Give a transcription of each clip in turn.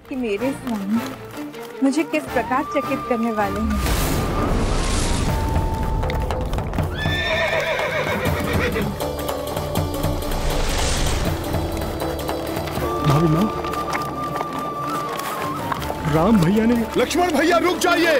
कि मेरे स्वामी मुझे किस प्रकार चकित करने वाले हैं। भाभी माँ, राम भैया ने। लक्ष्मण भैया रुक जाइए।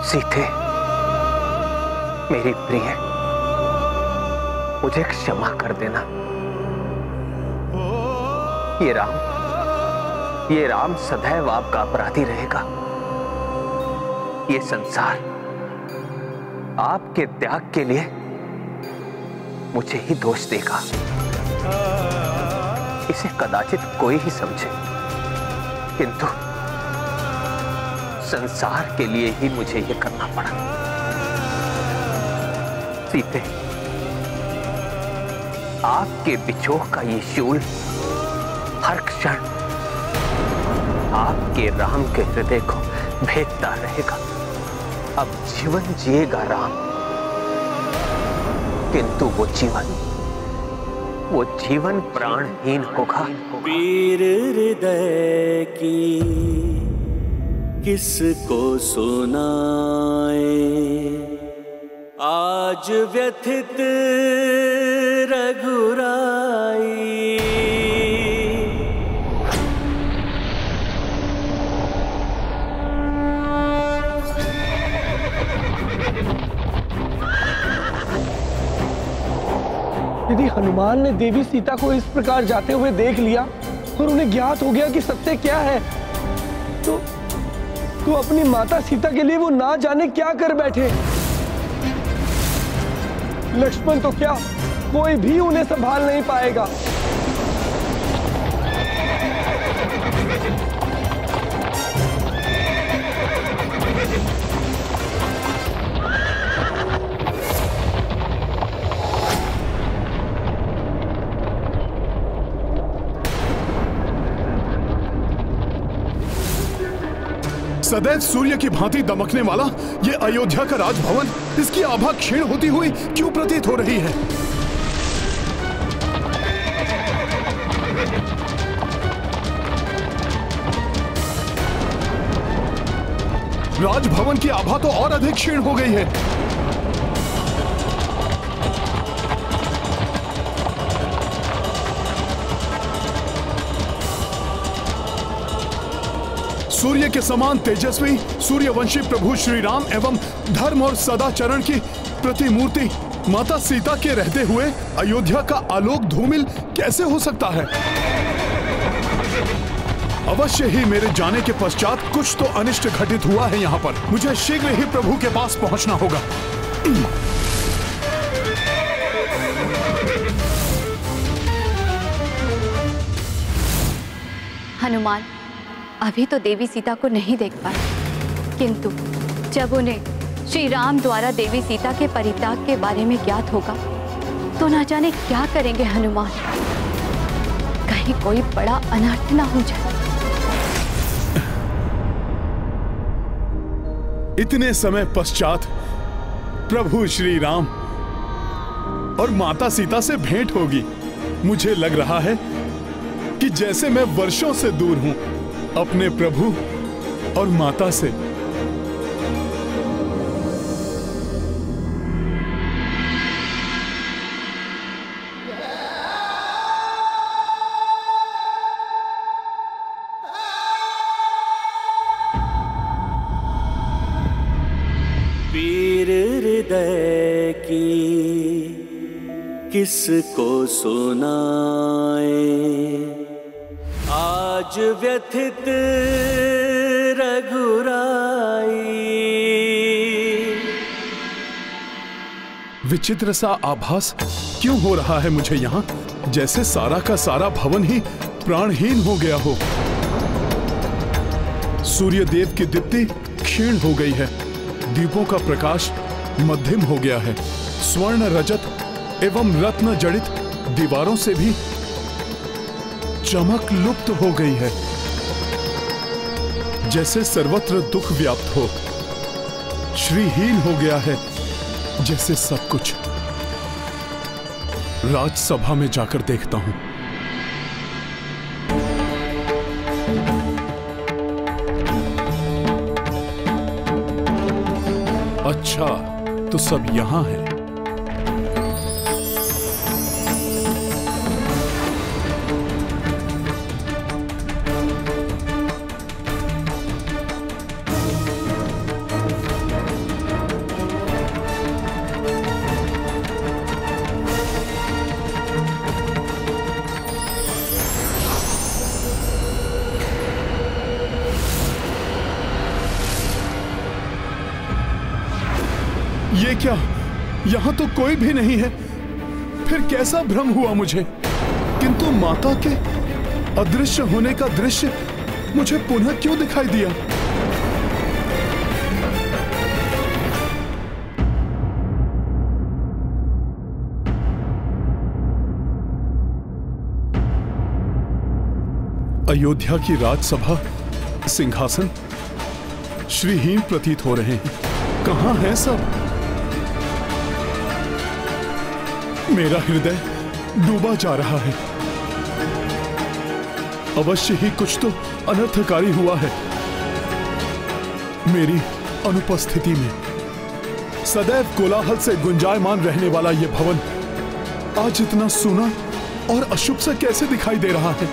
सीते, मेरी प्रिय, मुझे क्षमा कर देना। ये राम सदैव आपका अपराधी रहेगा। ये संसार आपके त्याग के लिए मुझे ही दोष देगा। इसे कदाचित कोई ही समझे, किंतु संसार के लिए ही मुझे यह करना पड़ा। सीते, आपके विछोह का ये शूल हर क्षण आपके राम के हृदय को भेदता रहेगा। अब जीवन जिएगा राम, किंतु वो जीवन प्राणहीन होगा। पीर हृदय की किसको सुनाए, आज व्यथित रघुराई। यदि हनुमान ने देवी सीता को इस प्रकार जाते हुए देख लिया और उन्हें ज्ञात हो गया कि सत्य क्या है, तो अपनी माता सीता के लिए वो ना जाने क्या कर बैठे। लक्ष्मण तो क्या, कोई भी उन्हें संभाल नहीं पाएगा। सदैव सूर्य की भांति दमकने वाला ये अयोध्या का राजभवन, इसकी आभा क्षीण होती हुई क्यों प्रतीत हो रही है? राजभवन की आभा तो और अधिक क्षीण हो गई है। सूर्य के समान तेजस्वी सूर्यवंशी प्रभु श्री राम एवं धर्म और सदाचरण की प्रतिमूर्ति माता सीता के रहते हुए अयोध्या का आलोक धूमिल कैसे हो सकता है? अवश्य ही मेरे जाने के पश्चात कुछ तो अनिष्ट घटित हुआ है यहाँ पर। मुझे शीघ्र ही प्रभु के पास पहुंचना होगा। हनुमान अभी तो देवी सीता को नहीं देख पाए, किंतु जब उन्हें श्री राम द्वारा देवी सीता के परित्याग के बारे में ज्ञात होगा तो ना जाने क्या करेंगे हनुमान। कहीं कोई बड़ा अनर्थ ना हो जाए। इतने समय पश्चात प्रभु श्री राम और माता सीता से भेंट होगी। मुझे लग रहा है कि जैसे मैं वर्षों से दूर हूं अपने प्रभु और माता से। पीर हृदय की किसको सुनाए, आज व्यथित रघुराई। विचित्र सा आभास क्यों हो रहा है मुझे यहाँ, जैसे सारा का सारा भवन ही प्राणहीन हो गया हो। सूर्यदेव की दीप्ति क्षीण हो गई है, दीपों का प्रकाश मध्यम हो गया है, स्वर्ण रजत एवं रत्न जड़ित दीवारों से भी चमक लुप्त हो गई है, जैसे सर्वत्र दुख व्याप्त हो। श्रीहीन हो गया है जैसे सब कुछ। राजसभा में जाकर देखता हूं। अच्छा, तो सब यहां है। ये क्या, यहां तो कोई भी नहीं है। फिर कैसा भ्रम हुआ मुझे, किंतु माता के अदृश्य होने का दृश्य मुझे पुनः क्यों दिखाई दिया? अयोध्या की राजसभा सिंहासन श्रीहीन प्रतीत हो रहे हैं। कहां है सब? मेरा हृदय डूबा जा रहा है। अवश्य ही कुछ तो अनर्थकारी हुआ है मेरी अनुपस्थिति में। सदैव कोलाहल से गुंजायमान रहने वाला यह भवन आज इतना सूना और अशुभ सा कैसे दिखाई दे रहा है?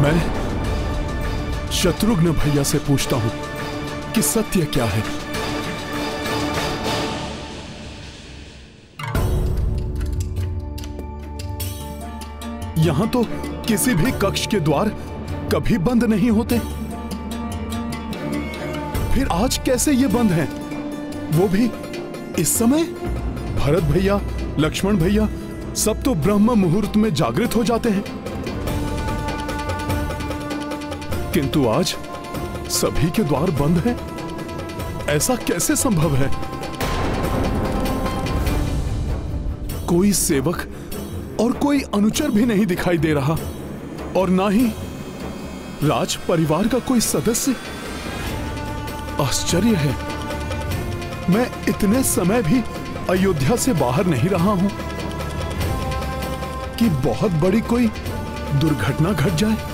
मैं शत्रुघ्न भैया से पूछता हूं कि सत्य क्या है। यहां तो किसी भी कक्ष के द्वार कभी बंद नहीं होते, फिर आज कैसे ये बंद हैं? वो भी इस समय? भरत भैया, लक्ष्मण भैया सब तो ब्रह्म मुहूर्त में जागृत हो जाते हैं, किंतु आज सभी के द्वार बंद हैं। ऐसा कैसे संभव है? कोई सेवक और कोई अनुचर भी नहीं दिखाई दे रहा, और ना ही राज परिवार का कोई सदस्य। आश्चर्य है, मैं इतने समय भी अयोध्या से बाहर नहीं रहा हूं कि बहुत बड़ी कोई दुर्घटना घट जाए।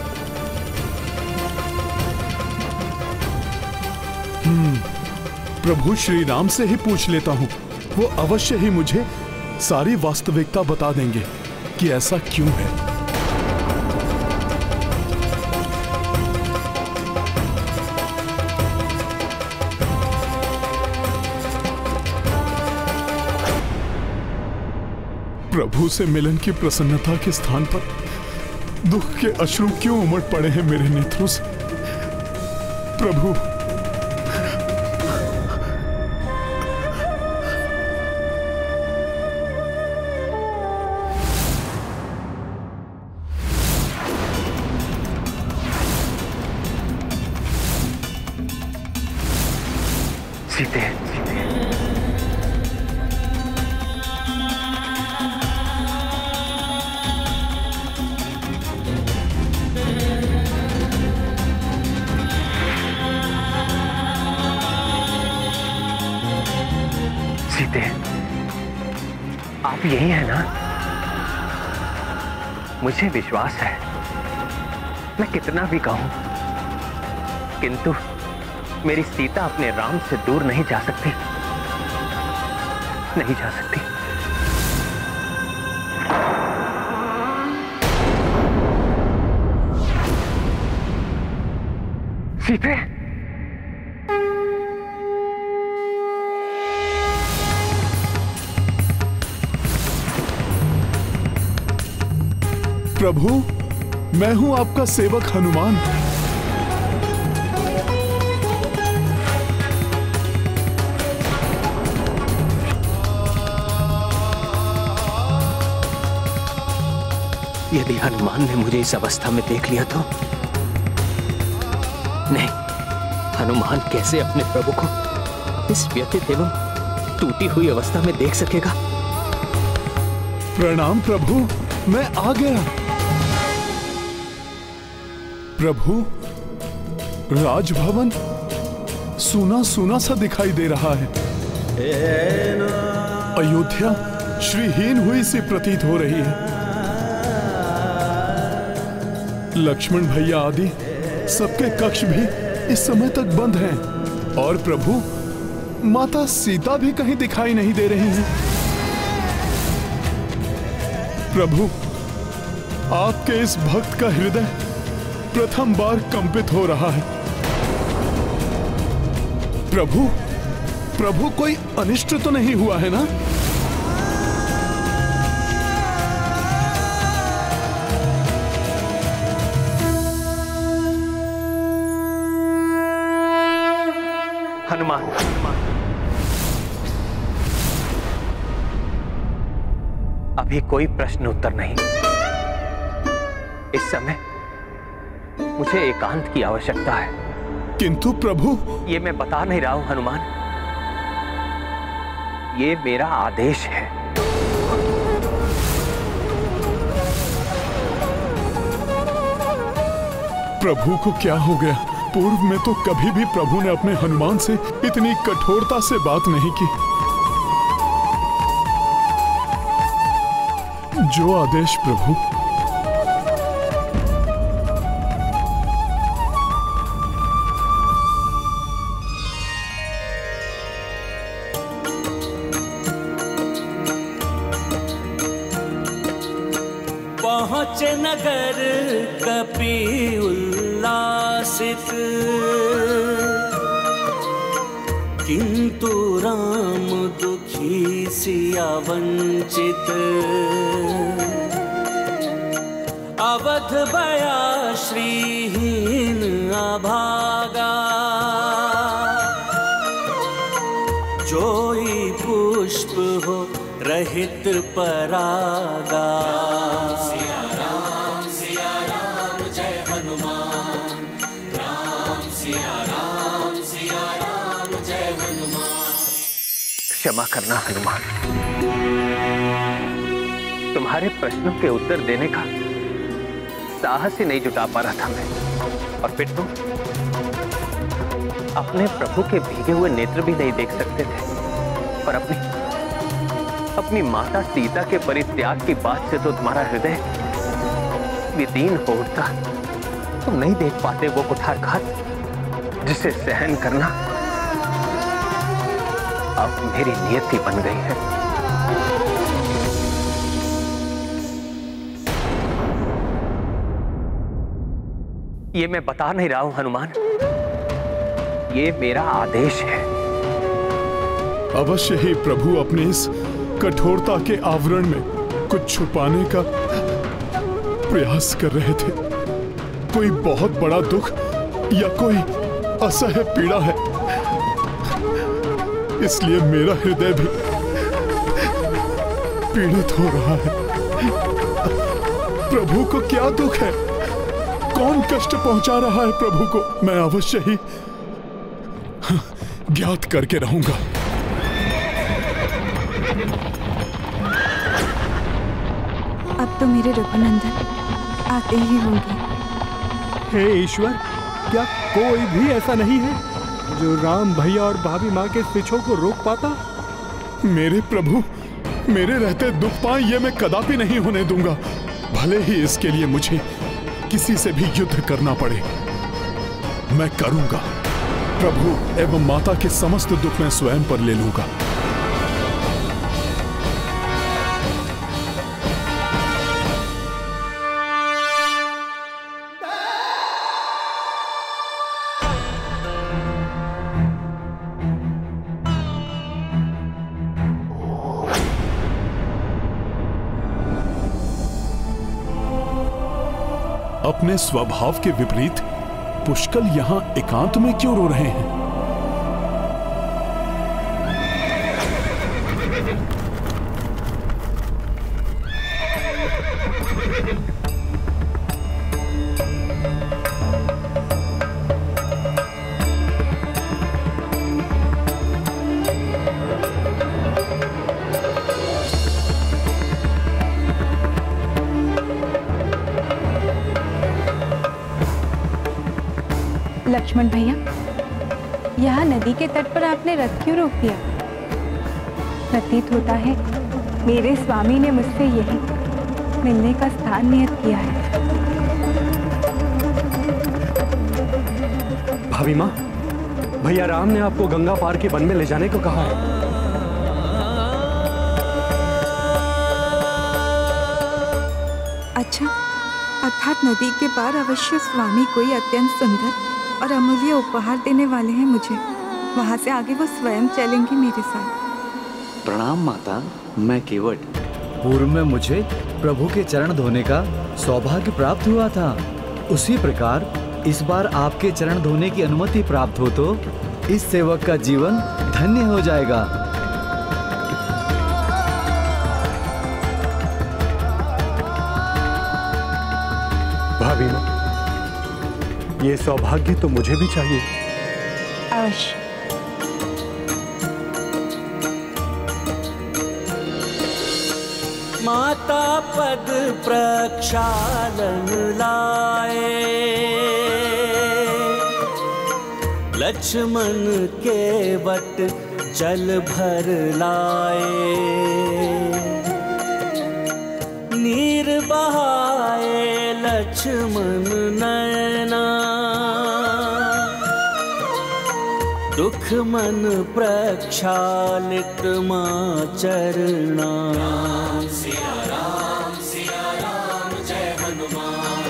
प्रभु श्री राम से ही पूछ लेता हूं, वो अवश्य ही मुझे सारी वास्तविकता बता देंगे कि ऐसा क्यों है। प्रभु से मिलन की प्रसन्नता के स्थान पर दुख के अश्रु क्यों उमड़ पड़े हैं मेरे नेत्रों से? प्रभु, सीते, आप यही है ना? मुझे विश्वास है, मैं कितना भी कहूं, किंतु मेरी सीता अपने राम से दूर नहीं जा सकती, नहीं जा सकती। सीते, प्रभु, मैं हूं आपका सेवक हनुमान। यदि हनुमान ने मुझे इस अवस्था में देख लिया तो नहीं, हनुमान कैसे अपने प्रभु को इस व्यथित एवं टूटी हुई अवस्था में देख सकेगा? प्रणाम प्रभु, मैं आ गया। प्रभु, राजभवन सूना सूना सा दिखाई दे रहा है। अयोध्या श्रीहीन हुई सी प्रतीत हो रही है। लक्ष्मण भैया आदि सबके कक्ष भी इस समय तक बंद हैं और प्रभु, माता सीता भी कहीं दिखाई नहीं दे रही हैं। प्रभु, आपके इस भक्त का हृदय प्रथम बार कंपित हो रहा है। प्रभु, प्रभु कोई अनिष्ट तो नहीं हुआ है ना? हनुमान, अभी कोई प्रश्न उत्तर नहीं। इस समय मुझे एकांत की आवश्यकता है। किंतु प्रभु, ये मैं बता नहीं रहा हूं हनुमान, ये मेरा आदेश है। प्रभु को क्या हो गया? पूर्व में तो कभी भी प्रभु ने अपने हनुमान से इतनी कठोरता से बात नहीं की। जो आदेश प्रभु। पहुँचे नगर कपि उल्लासित, किंतु राम दुखी सिया वंचित। अवध भया श्रीहीन अभागा, जोई पुष्प हो रहित परागा। सिया राम जय हनुमान, राम सिया राम जय हनुमान। क्षमा करना हनुमान, तुम्हारे प्रश्नों के उत्तर देने का साहस ही नहीं जुटा पा रहा था मैं। और फिर तुम अपने प्रभु के भीगे हुए नेत्र भी नहीं देख सकते थे, और अपनी माता सीता के परित्याग की बात से तो तुम्हारा हृदय विदीन हो उठता। तुम नहीं देख पाते वो कुठारघात जिसे सहन करना अब मेरी नियति बन गई है। ये मैं बता नहीं रहा हूं हनुमान, ये मेरा आदेश है। अवश्य ही प्रभु अपनी इस कठोरता के आवरण में कुछ छुपाने का प्रयास कर रहे थे। कोई बहुत बड़ा दुख या कोई असह्य पीड़ा है, इसलिए मेरा हृदय भी पीड़ित हो रहा है। प्रभु को क्या दुख है? कौन कष्ट पहुंचा रहा है प्रभु को? मैं अवश्य ही ज्ञात करके रहूंगा। अब तो मेरे रघुनंदन आते ही होंगे। हे ईश्वर, क्या कोई भी ऐसा नहीं है जो राम भैया और भाभी माँ के स्विचों को रोक पाता? मेरे प्रभु, मेरे रहते दुख पाए ये मैं कदापि नहीं होने दूंगा, भले ही इसके लिए मुझे किसी से भी युद्ध करना पड़े। मैं करूंगा। प्रभु एवं माता के समस्त दुख मैं स्वयं पर ले लूंगा। अपने स्वभाव के विपरीत पुष्कल यहां एकांत में क्यों रो रहे हैं? लक्ष्मण भैया, यहाँ नदी के तट पर आपने रथ क्यों रोक दिया? प्रतीत होता है मेरे स्वामी ने मुझसे यही मिलने का स्थान नियत किया है। भाभी माँ, भैया राम ने आपको गंगा पार के वन में ले जाने को कहा है। अच्छा, अर्थात नदी के पार अवश्य स्वामी कोई अत्यंत सुंदर और अमूल्य उपहार देने वाले हैं मुझे। वहां से आगे वो स्वयं चलेंगे मेरे साथ। प्रणाम माता। मैं केवट। पूर्व में मुझे प्रभु के चरण धोने का सौभाग्य प्राप्त हुआ था, उसी प्रकार इस बार आपके चरण धोने की अनुमति प्राप्त हो तो इस सेवक का जीवन धन्य हो जाएगा। भाभी माँ, ये सौभाग्य तो मुझे भी चाहिए। अवश्य। माता पद प्रक्षालन लाए, लक्ष्मण के वट जल भर लाए, नीर बहाए लक्ष्मण नयना, दुख मन प्रक्षालित मां चरणा। सिया राम जय हनुमान।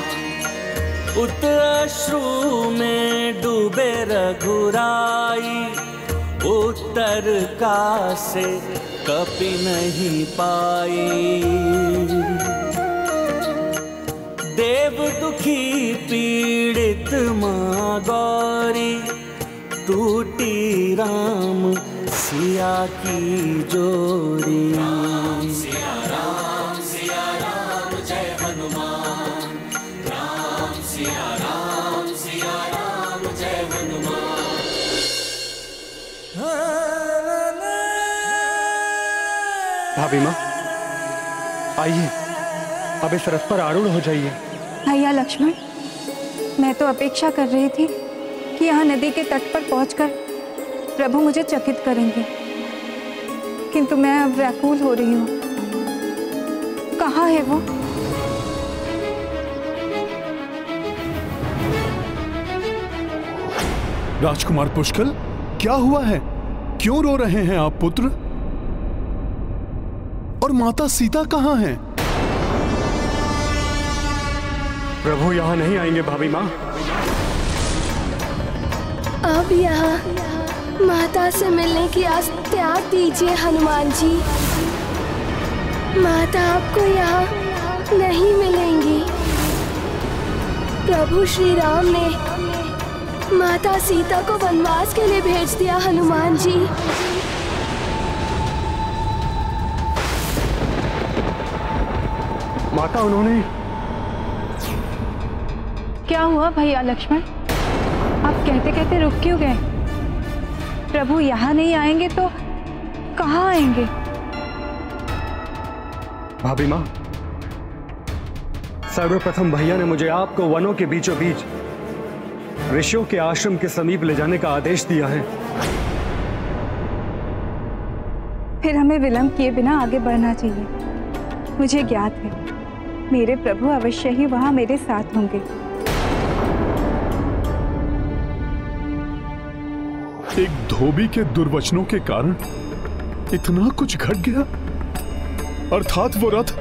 उत अश्रु में डूबे रघुराई, उत्तर का से कपि नहीं पाई। देव दुखी पीड़ित मां गौरी, टूटी राम सिया की जोड़ी। सिया राम जय हनुमान। राम सिया राम जय हनुमान। भाभी माँ, आइए, अब इस रथ पर आरूढ़ हो जाइए। भैया लक्ष्मण, मैं तो अपेक्षा कर रही थी कि यहाँ नदी के तट पर पहुंचकर प्रभु मुझे चकित करेंगे, किंतु मैं अब व्याकुल हो रही हूँ। कहाँ है वो? राजकुमार पुष्कल, क्या हुआ है? क्यों रो रहे हैं आप पुत्र? और माता सीता कहाँ हैं? प्रभु यहाँ नहीं आएंगे भाभी माँ। अब यहाँ माता से मिलने की आस त्याग दीजिए हनुमान जी। माता आपको यहाँ नहीं मिलेंगी। प्रभु श्री राम ने माता सीता को वनवास के लिए भेज दिया हनुमान जी। माता, उन्होंने क्या हुआ भैया लक्ष्मण? आप कहते कहते रुक क्यों गए? प्रभु यहाँ नहीं आएंगे तो कहाँ आएंगे? भाभी माँ, सर्वप्रथम भैया ने मुझे आपको वनों के बीचों बीच ऋषियों के आश्रम के समीप ले जाने का आदेश दिया है। फिर हमें विलंब किए बिना आगे बढ़ना चाहिए। मुझे ज्ञात है मेरे प्रभु अवश्य ही वहां मेरे साथ होंगे। एक धोबी के दुर्वचनों के कारण इतना कुछ घट गया, अर्थात वो रथ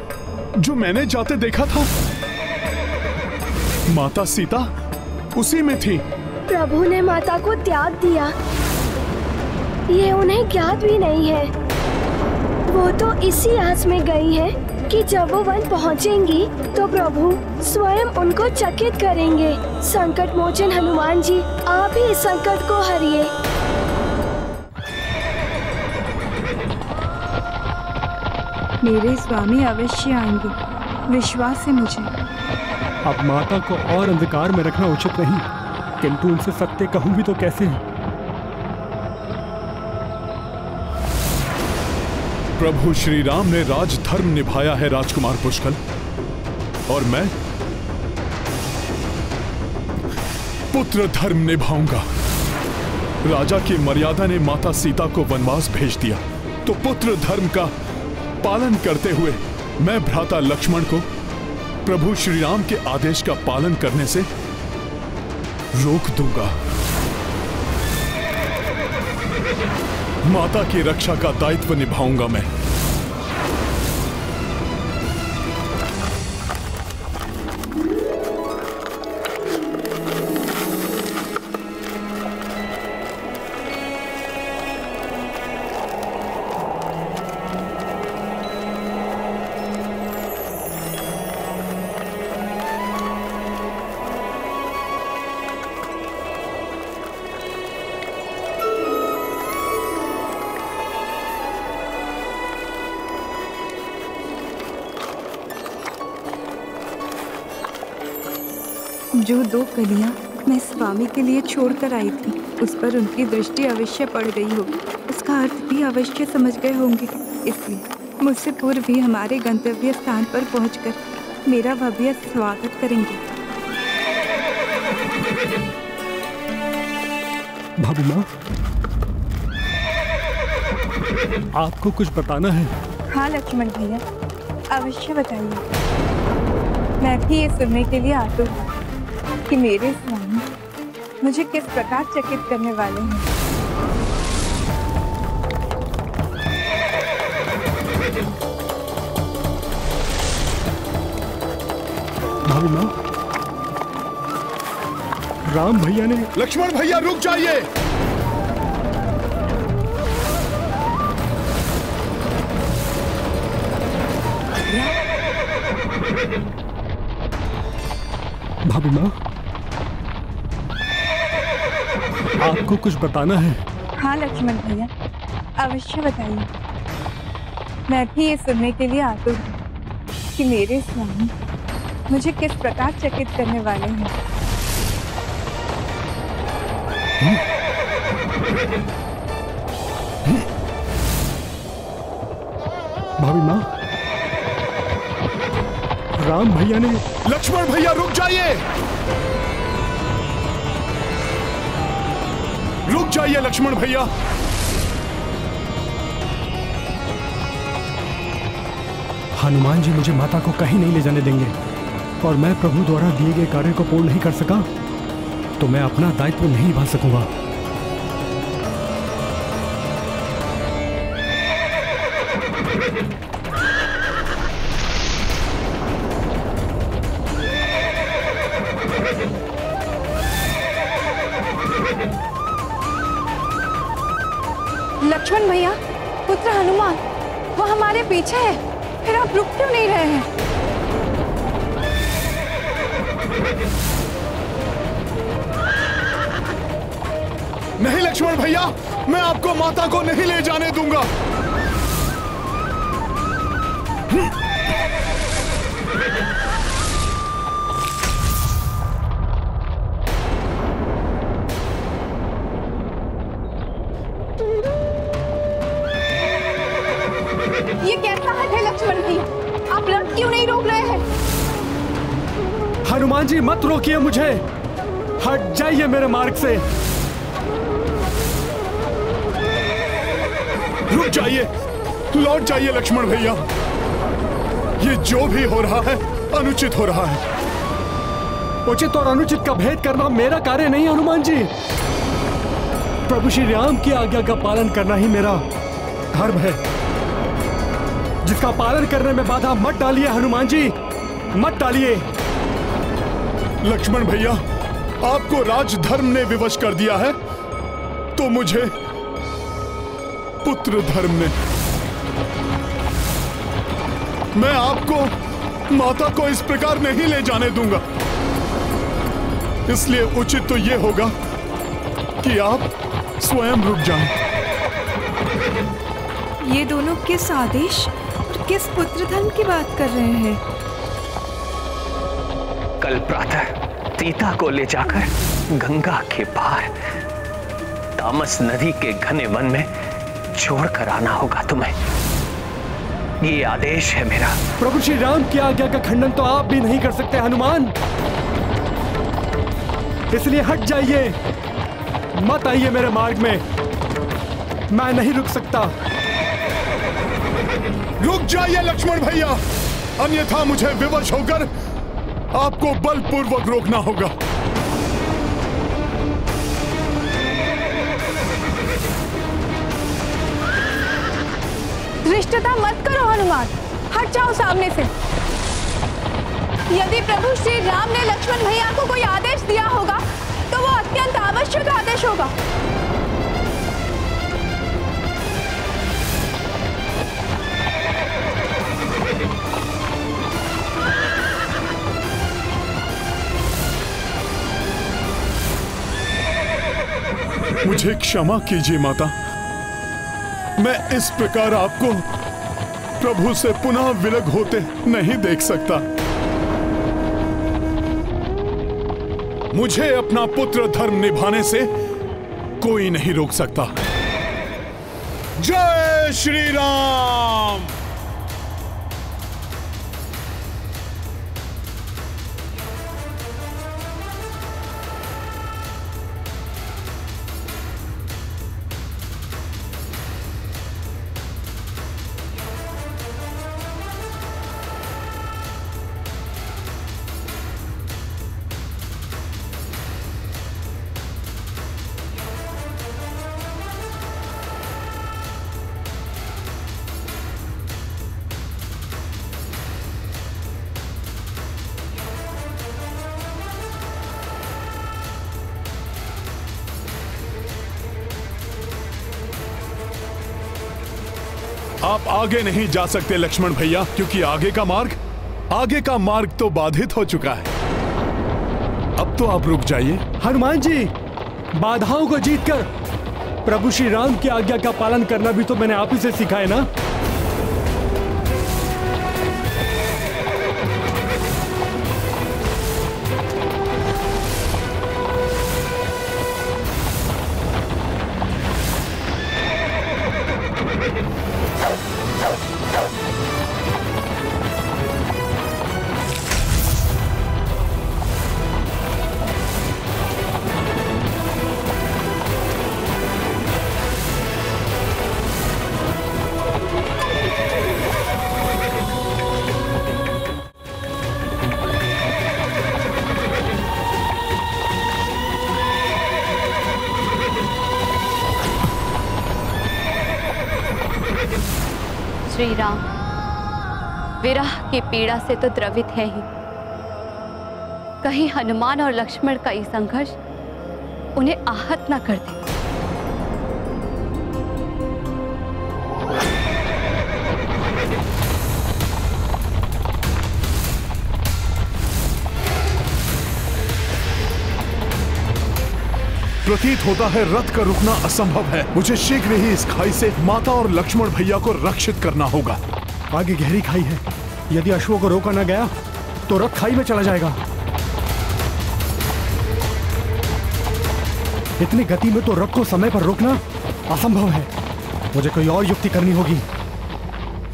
जो मैंने जाते देखा था, माता सीता उसी में थी। प्रभु ने माता को त्याग दिया, ये उन्हें ज्ञात भी नहीं है। वो तो इसी आस में गई है कि जब वो वन पहुंचेंगी तो प्रभु स्वयं उनको चकित करेंगे। संकट मोचन हनुमान जी, आप ही इस संकट को हरिए। मेरे स्वामी अवश्य आएंगे, विश्वास है मुझे। अब माता को और अंधकार में रखना उचित नहीं, किंतु उनसे सत्य कहूं भी तो कैसे? प्रभु श्री राम ने राजधर्म निभाया है राजकुमार पुष्कल, और मैं पुत्र धर्म निभाऊंगा। राजा की मर्यादा ने माता सीता को वनवास भेज दिया, तो पुत्र धर्म का पालन करते हुए मैं भ्राता लक्ष्मण को प्रभु श्री राम के आदेश का पालन करने से रोक दूंगा। माता की रक्षा का दायित्व निभाऊंगा मैं। जो दो कलियां मैं स्वामी के लिए छोड़कर आई थी, उस पर उनकी दृष्टि अवश्य पड़ गई होगी। उसका अर्थ भी अवश्य समझ गए होंगे, इसलिए मुझसे पूर्व भी हमारे गंतव्य स्थान पर पहुंचकर मेरा भव्य स्वागत करेंगे। भाभी माँ, आपको कुछ बताना है? हाँ लक्ष्मण भैया, अवश्य बताइए। मैं भी ये सुनने के लिए आतुर हूँ कि मेरे स्वामी मुझे किस प्रकार चकित करने वाले हैं। भाभी माँ, राम भैया ने... लक्ष्मण भैया रुक जाइए। भाभी माँ, आपको कुछ बताना है? हाँ लक्ष्मण भैया, अवश्य बताइए। मैं भी ये सुनने के लिए आतुर हूँ कि मेरे स्वामी मुझे किस प्रकार चकित करने वाले हैं। भाभी माँ, राम भैया ने... लक्ष्मण भैया रुक जाइए, रुक जाइए लक्ष्मण भैया। हनुमान जी मुझे माता को कहीं नहीं ले जाने देंगे, और मैं प्रभु द्वारा दिए गए कार्य को पूर्ण नहीं कर सका तो मैं अपना दायित्व नहीं निभा सकूंगा। लक्ष्मण भैया, पुत्र हनुमान, वो हमारे पीछे है, फिर आप रुक क्यों नहीं रहे हैं? नहीं लक्ष्मण भैया, मैं आपको माता को नहीं ले जाने दूंगा। ये कैसा हट है लक्ष्मण भैया, आप रथ क्यों नहीं रोक रहे हैं? हनुमान जी मत रोकिए मुझे, हट जाइए मेरे मार्ग से। रुक जाइए, लौट जाइए लक्ष्मण भैया। ये जो भी हो रहा है अनुचित हो रहा है। उचित और अनुचित का भेद करना मेरा कार्य नहीं हनुमान जी। प्रभु श्री राम की आज्ञा का पालन करना ही मेरा धर्म है, जिसका पालन करने में बाधा मत डालिए हनुमान जी, मत डालिए। लक्ष्मण भैया, आपको राजधर्म ने विवश कर दिया है, तो मुझे पुत्र धर्म ने। मैं आपको माता को इस प्रकार नहीं ले जाने दूंगा। इसलिए उचित तो यह होगा कि आप स्वयं रुक जाएं। ये दोनों किस आदेश और किस पुत्र धर्म की बात कर रहे हैं? कल प्रातः सीता को ले जाकर गंगा के पार तामस नदी के घने वन में छोड़कर आना होगा तुम्हें। ये आदेश है मेरा। प्रभु श्री राम की आज्ञा का खंडन तो आप भी नहीं कर सकते हनुमान, इसलिए हट जाइए, मत आइए मेरे मार्ग में। मैं नहीं रुक सकता। रुक जाइए लक्ष्मण भैया, अन्यथा मुझे विवश होकर आपको बलपूर्वक रोकना होगा। धृष्टता मत करो हनुमान, हट जाओ सामने से। यदि प्रभु श्री राम ने लक्ष्मण भैया को कोई आदेश दिया होगा तो वो अत्यंत आवश्यक आदेश होगा। मुझे क्षमा कीजिए माता, मैं इस प्रकार आपको प्रभु से पुनः विलग होते नहीं देख सकता। मुझे अपना पुत्र धर्म निभाने से कोई नहीं रोक सकता। जय श्री राम। आप आगे नहीं जा सकते लक्ष्मण भैया, क्योंकि आगे का मार्ग तो बाधित हो चुका है। अब तो आप रुक जाइए। हनुमान जी, बाधाओं को जीतकर प्रभु श्री राम की आज्ञा का पालन करना भी तो मैंने आप ही से सीखा है ना। श्री राम विरह की पीड़ा से तो द्रवित है ही, कहीं हनुमान और लक्ष्मण का ये संघर्ष उन्हें आहत न कर दे। प्रतीत होता है रथ का रुकना असंभव है। मुझे शीघ्र ही इस खाई से माता और लक्ष्मण भैया को रक्षित करना होगा। आगे गहरी खाई है, यदि अश्वों को रोका न गया तो रथ खाई में चला जाएगा। इतनी गति में तो रथ को समय पर रोकना असंभव है। मुझे कोई और युक्ति करनी होगी।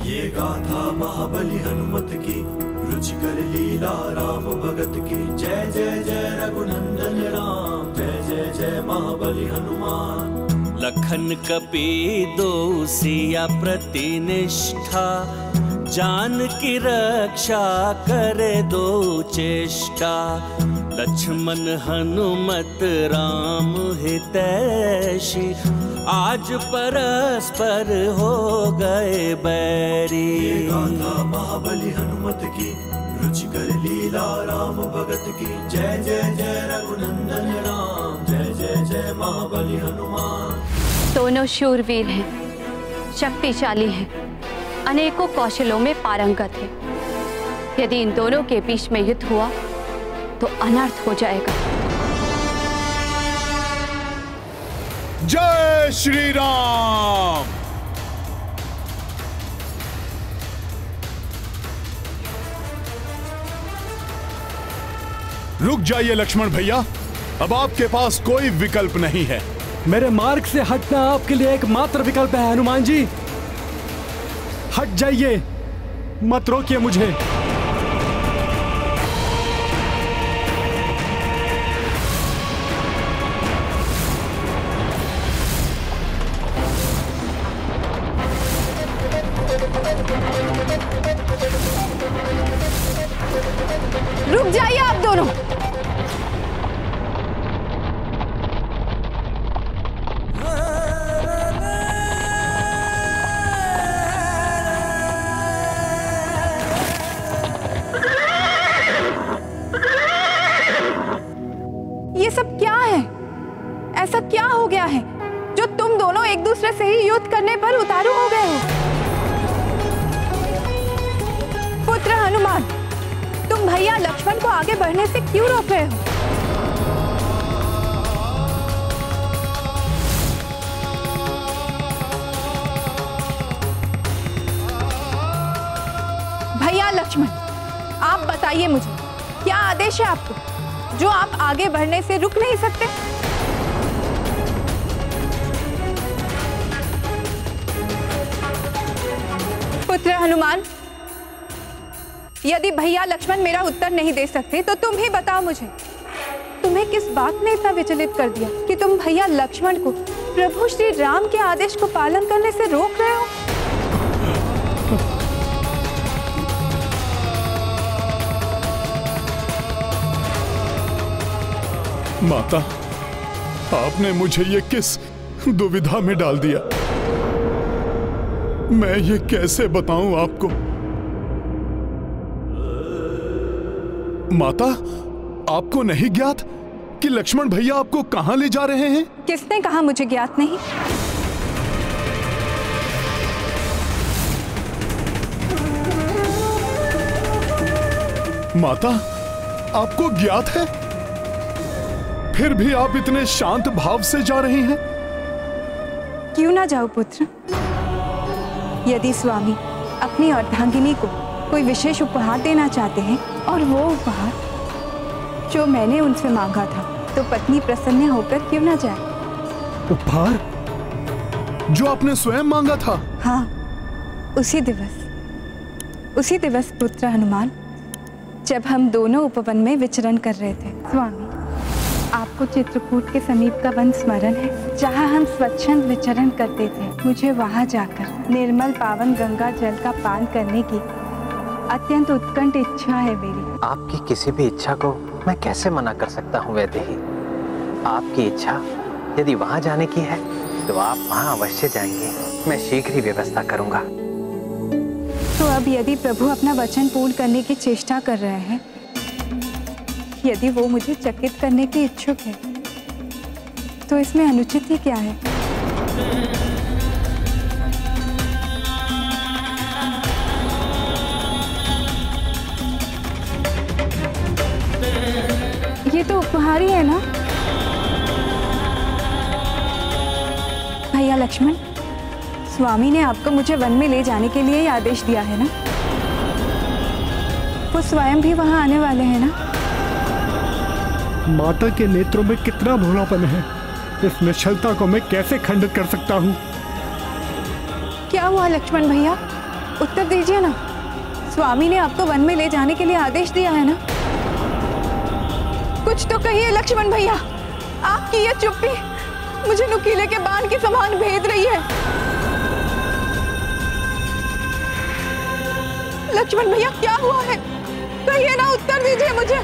ये गाथा महाबली हनुमत की, रुचिकर लीला राम भगत की। जय जय जय रघुनंदन राम, जय जय जय महाबली हनुमान। लखन कपी दो सिया प्रतिनिष्ठा, जान की रक्षा करे दो चेष्टा। लक्ष्मण हनुमत राम हितैषी, आज परस्पर हो गए बैरी। गाथा महाबली हनुमत की, रुचिकर लीला राम भगत की। जय जय जय रघुनंदन राम, जय जय जय महाबली हनुमान। दोनों शूरवीर हैं, शक्तिशाली हैं, अनेकों कौशलों में पारंगत हैं। यदि इन दोनों के बीच में युद्ध हुआ तो अनर्थ हो जाएगा। जय श्री राम। रुक जाइए लक्ष्मण भैया, अब आपके पास कोई विकल्प नहीं है। मेरे मार्ग से हटना आपके लिए एकमात्र विकल्प है हनुमान जी। हट जाइए, मत रोकिए मुझे। रुक जाइए आप दोनों। ये सब क्या है? ऐसा क्या हो गया है जो तुम दोनों एक दूसरे से ही युद्ध करने पर उतारू हो गए हो? पुत्र हनुमान, तुम भैया लक्ष्मण को आगे बढ़ने से क्यों रोक रहे हो? भैया लक्ष्मण, आप बताइए मुझे, क्या आदेश है आपको जो आप आगे बढ़ने से रुक नहीं सकते? पुत्र हनुमान, यदि भैया लक्ष्मण मेरा उत्तर नहीं दे सकते तो तुम ही बताओ मुझे, तुम्हें किस बात ने इतना विचलित कर दिया कि तुम भैया लक्ष्मण को प्रभु श्री राम के आदेश को पालन करने से रोक रहे हो? माता, आपने मुझे ये किस दुविधा में डाल दिया? मैं ये कैसे बताऊं आपको? माता, आपको नहीं ज्ञात कि लक्ष्मण भैया आपको कहां ले जा रहे हैं? किसने कहा मुझे ज्ञात नहीं? माता, आपको ज्ञात है, फिर भी आप इतने शांत भाव से जा रही हैं। क्यों ना जाओ पुत्र? यदि स्वामी अपनी अर्धांगिनी को कोई विशेष उपहार देना चाहते हैं और वो उपहार जो मैंने उनसे मांगा था, तो पत्नी प्रसन्न होकर क्यों ना जाए? उपहार जो आपने स्वयं मांगा था? हाँ, उसी दिवस पुत्र हनुमान, जब हम दोनों उपवन में विचरण कर रहे थे। स्वामी, आपको चित्रकूट के समीप का वन स्मरण है, जहाँ हम स्वच्छंद विचरण करते थे? मुझे वहाँ जाकर निर्मल पावन गंगा जल का पान करने की अत्यंत उत्कंठ इच्छा है मेरी। आपकी किसी भी इच्छा को मैं कैसे मना कर सकता हूँ वैदेही? आपकी इच्छा यदि वहाँ जाने की है तो आप वहाँ अवश्य जाएंगे। मैं शीघ्र ही व्यवस्था करूँगा। तो अब यदि प्रभु अपना वचन पूर्ण करने की चेष्टा कर रहे हैं, यदि वो मुझे चकित करने के इच्छुक है, तो इसमें अनुचित ही क्या है? ये तो उपहार ही है ना? भैया लक्ष्मण, स्वामी ने आपको मुझे वन में ले जाने के लिए ही आदेश दिया है ना? वो स्वयं भी वहां आने वाले हैं ना? माता के नेत्रों में कितना भोलापन है, इस निश्चलता को मैं कैसे खंडित कर सकता हूँ? क्या हुआ लक्ष्मण भैया, उत्तर दीजिए ना। स्वामी ने आपको वन में ले जाने के लिए आदेश दिया है ना? कुछ तो कहिए लक्ष्मण भैया, आपकी ये चुप्पी मुझे नुकीले के बाण के समान भेद रही है। लक्ष्मण भैया, क्या हुआ है? कहिए ना, उत्तर दीजिए मुझे।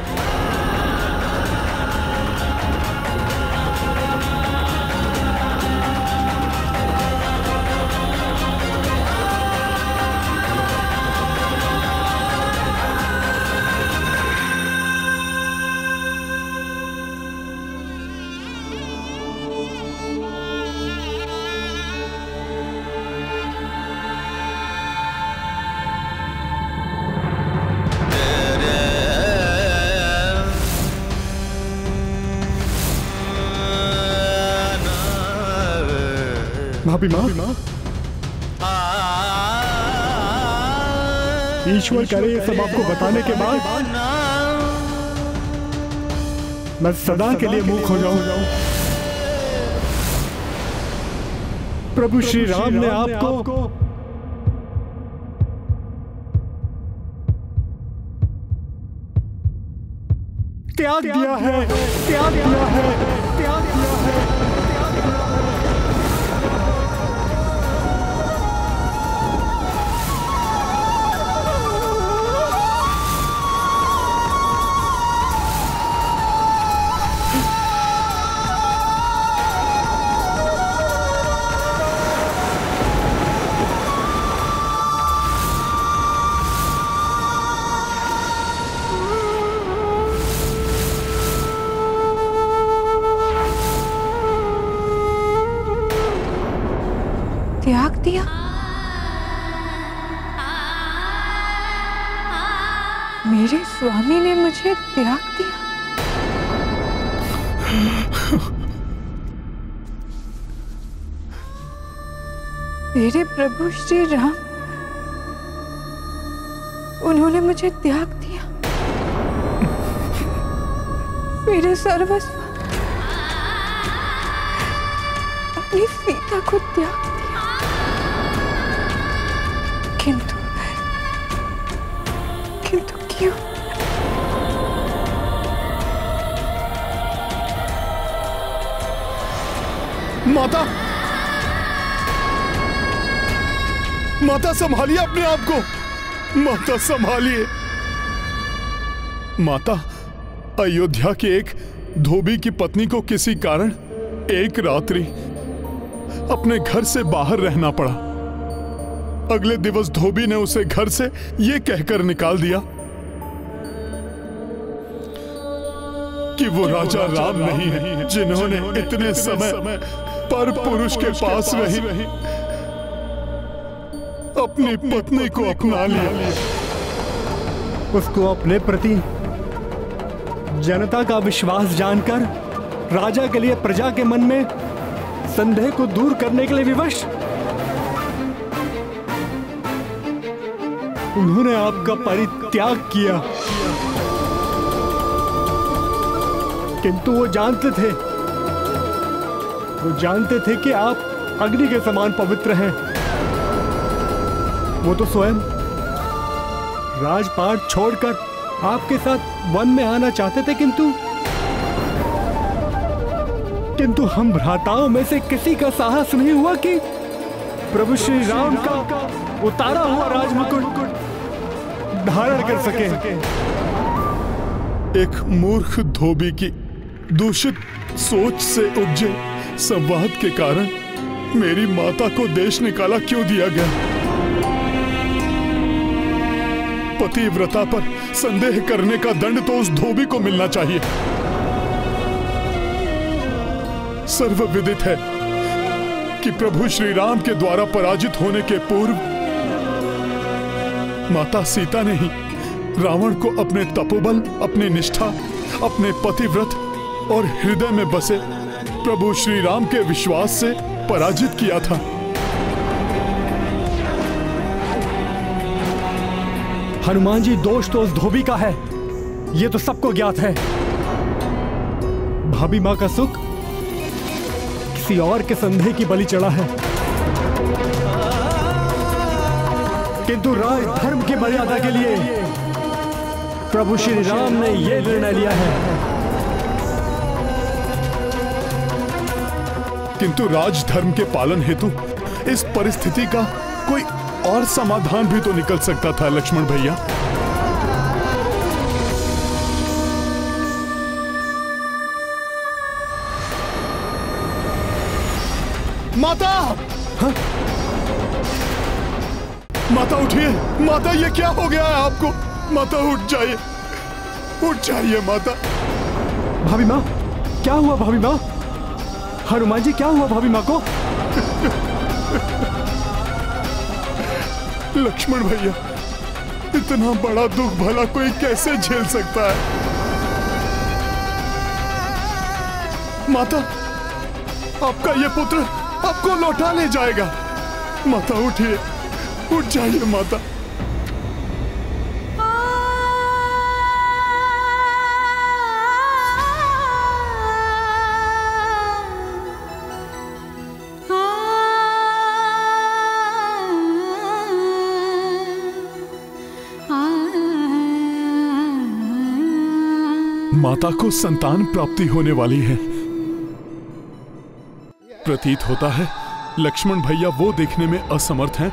भाभी माँ, ईश्वर करे ये सब आपको बताने के बाद मैं सदा के लिए मूक हो जाऊं। प्रभु श्री राम ने आपको त्याग दिया है, त्याग दिया है, त्याग दिया है। त्याग दिया? मेरे स्वामी ने मुझे त्याग दिया? मेरे प्रभु श्री राम, उन्होंने मुझे त्याग दिया। मेरे सर्वस्व, अपनी सीता को त्याग दिया। किंतु क्यों? माता, माता संभालिए अपने आप को, माता संभालिए। माता, अयोध्या के एक धोबी की पत्नी को किसी कारण एक रात्रि अपने घर से बाहर रहना पड़ा। अगले दिवस धोबी ने उसे घर से यह कहकर निकाल दिया कि वो राजा राम नहीं है, जिन्होंने इतने समय पर पुरुष के पास रही अपनी पत्नी को अपना लिया। उसको अपने प्रति जनता का विश्वास जानकर राजा के लिए प्रजा के मन में संदेह को दूर करने के लिए विवश उन्होंने आपका परित्याग किया। किंतु वो जानते थे कि आप अग्नि के समान पवित्र हैं। वो तो स्वयं राजपाट छोड़कर आपके साथ वन में आना चाहते थे, किंतु हम भ्राताओं में से किसी का साहस नहीं हुआ कि प्रभु श्री राम का उतारा हुआ राजमुकुट धारण कर सके। एक मूर्ख धोबी की दूषित सोच से उपजे संवाद के कारण मेरी माता को देश निकाला क्यों दिया गया? पतिव्रता पर संदेह करने का दंड तो उस धोबी को मिलना चाहिए। सर्वविदित है कि प्रभु श्री राम के द्वारा पराजित होने के पूर्व माता सीता ने ही रावण को अपने तपोबल, अपनी निष्ठा, अपने पतिव्रत और हृदय में बसे प्रभु श्री राम के विश्वास से पराजित किया था। हनुमान जी, दोष तो उस धोबी का है, ये तो सबको ज्ञात है। भाभी माँ का सुख किसी और के संदेह की बलि चढ़ा है, किंतु राज धर्म की मर्यादा के लिए प्रभु श्री राम ने यह निर्णय लिया है किंतु राजधर्म के पालन हेतु इस परिस्थिति का कोई और समाधान भी तो निकल सकता था लक्ष्मण भैया। माता! हाँ? माता उठिए, माता ये क्या हो गया है आपको? माता उठ जाइए माता। भाभी माँ, क्या हुआ भाभी माँ? हनुमान जी क्या हुआ भाभी माँ को? लक्ष्मण भैया, इतना बड़ा दुख भला कोई कैसे झेल सकता है? माता, आपका ये पुत्र आपको लौटा ले जाएगा। माता उठिए, उठ जाइए माता। माता को संतान प्राप्ति होने वाली है। प्रतीत होता है लक्ष्मण भैया वो देखने में असमर्थ हैं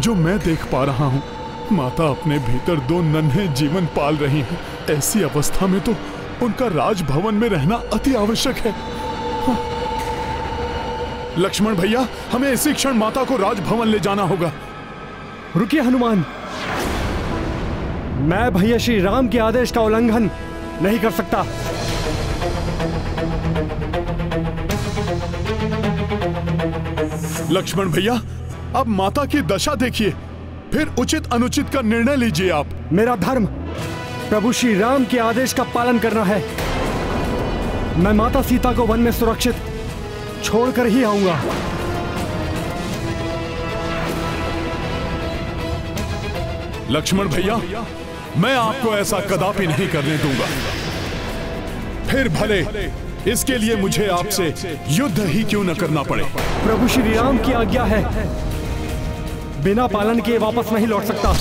जो मैं देख पा रहा हूं। माता अपने भीतर दो नन्हे जीवन पाल रही हैं। ऐसी अवस्था में तो उनका राजभवन में रहना अति आवश्यक है। लक्ष्मण भैया, हमें इसी क्षण माता को राजभवन ले जाना होगा। रुकिए हनुमान, मैं भैया श्री राम के आदेश का उल्लंघन नहीं कर सकता। लक्ष्मण भैया, अब माता की दशा देखिए, फिर उचित अनुचित का निर्णय लीजिए आप। मेरा धर्म प्रभु श्री राम के आदेश का पालन करना है। मैं माता सीता को वन में सुरक्षित छोड़कर ही आऊंगा। लक्ष्मण भैया, मैं आपको ऐसा कदापि नहीं करने दूंगा। फिर भले इसके लिए मुझे आपसे युद्ध ही क्यों न करना पड़े। प्रभु श्री राम की आज्ञा है, बिना पालन किए वापस नहीं लौट सकता।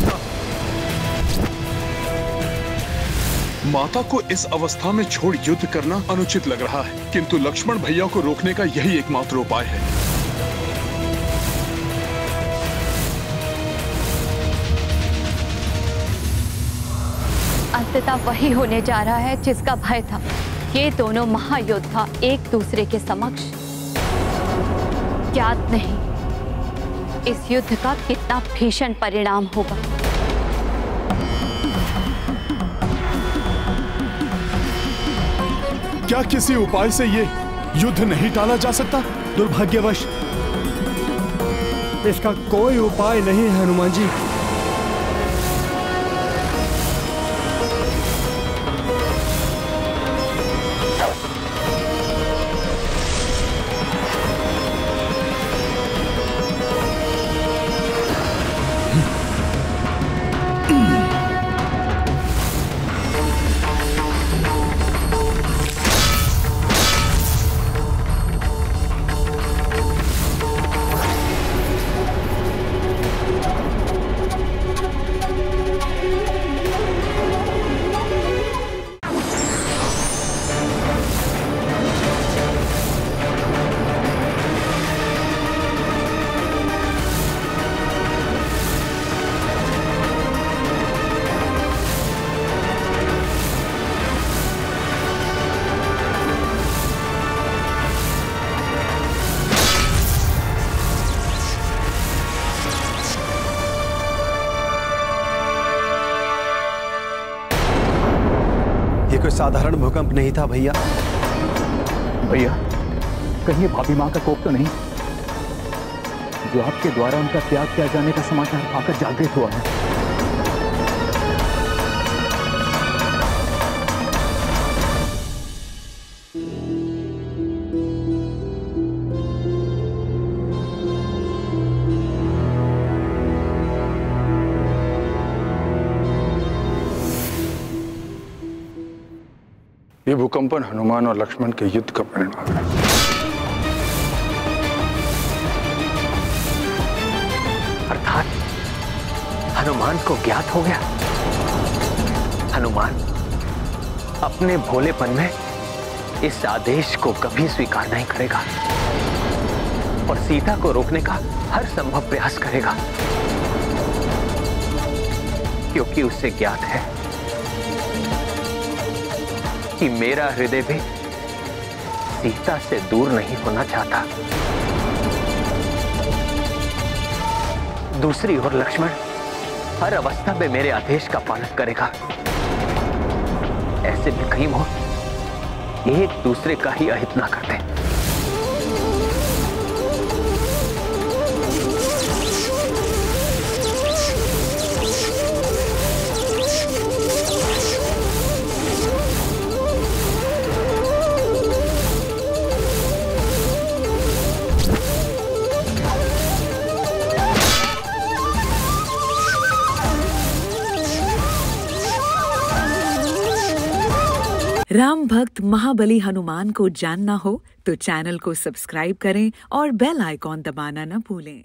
माता को इस अवस्था में छोड़ युद्ध करना अनुचित लग रहा है, किंतु लक्ष्मण भैया को रोकने का यही एकमात्र उपाय है। अंततः वही होने जा रहा है जिसका भय था। ये दोनों महायोद्धा एक दूसरे के समक्ष। ज्ञात नहीं इस युद्ध का कितना भीषण परिणाम होगा। क्या किसी उपाय से ये युद्ध नहीं टाला जा सकता? दुर्भाग्यवश इसका कोई उपाय नहीं है हनुमान जी। कोई साधारण भूकंप नहीं था भैया। भैया, कहीं भाभी माँ का कोप तो नहीं, जो आपके द्वारा उनका त्याग किया जाने का समाचार पाकर जागृत हुआ है। ये भूकंपन हनुमान और लक्ष्मण के युद्ध का परिणाम है। अर्थात हनुमान को ज्ञात हो गया। हनुमान अपने भोलेपन में इस आदेश को कभी स्वीकार नहीं करेगा। और सीता को रोकने का हर संभव प्रयास करेगा, क्योंकि उसे ज्ञात है कि मेरा हृदय भी सीता से दूर नहीं होना चाहता। दूसरी ओर लक्ष्मण हर अवस्था में मेरे आदेश का पालन करेगा। ऐसे में कहीं वो एक दूसरे का ही अहित ना करते। राम भक्त महाबली हनुमान को जानना हो तो चैनल को सब्सक्राइब करें और बेल आइकॉन दबाना न भूलें।